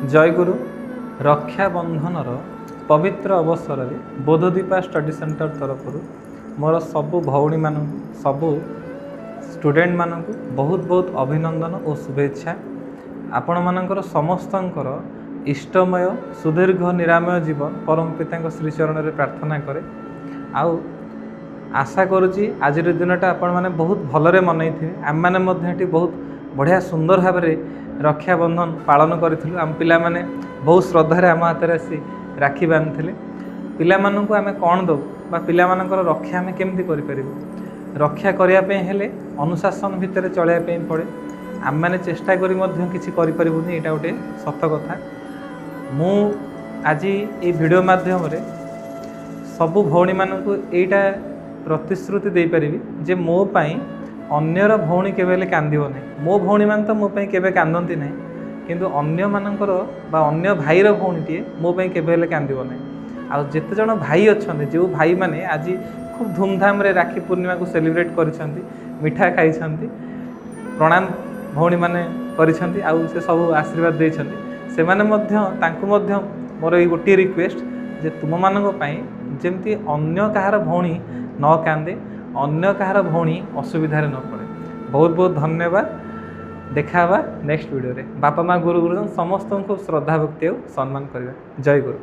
जयगुरु रक्षाबंधनर पवित्र अवसर में बोधदीपा स्टडी सेंटर तरफ मोर सबु भौणी मान सबु स्टूडेंट मानक बहुत बहुत अभिनंदन और शुभेच्छा। आपण मानकर समस्तंकर इष्टमय सुदीर्घ निरामय जीवन परम पिता श्रीचरण में प्रार्थना करे। आउ आशा करुच्ची आज दिनटा आपण मैंने बहुत भलरे मनई थे। आम मैंने बहुत बढ़िया सुंदर भाव में रक्षाबंधन पालन करूँ। आम पिला माने बहुत श्रद्धार आम हाथ में आसी राखी बांधि पिला मानू आम कौन दो बा पिला मानकर रक्षा आम केमती करें। रक्षा करने हेले अनुशासन भितर चलने पड़े। आम मैंने चेष्टा करी किसी करें यहाँ गोटे सत कथा। मु आज ये वीडियो माध्यम सबु भौणी मानू यहीटा प्रतिश्रुति दे पारि जे मो पाई अन्यर भौणी केबे कांदीबनी। मो भौणी मान तो मोपाई केबे कांदती ना, किंतु अन्य मानकर बा अन्य भाईर भौणीटे मोपाई केबे कांदीबनी। आ जेते जन भाई अच्छा जो भाई माने आज खूब धूमधाम रे राखी पूर्णिमा को सेलिब्रेट करिसेंती, मिठा खाइछंती, प्रणाम भौणी माने करिसेंती, आ से सब आशीर्वाद देइछंती। से माने मध्य तांकु मध्य मोर ई गोटे रिक्वेस्ट जे तुम मानक पई जेमती अन्य कहार भौणी न कांदे, अन्य कहार भौणी असुविधा न पड़े। बहुत बहुत धन्यवाद। देखा नेक्स्ट वीडियो रे। बापा माँ गुरु गुरुजन समस्त को श्रद्धा भक्ति और सम्मान करवा। जय गुरु।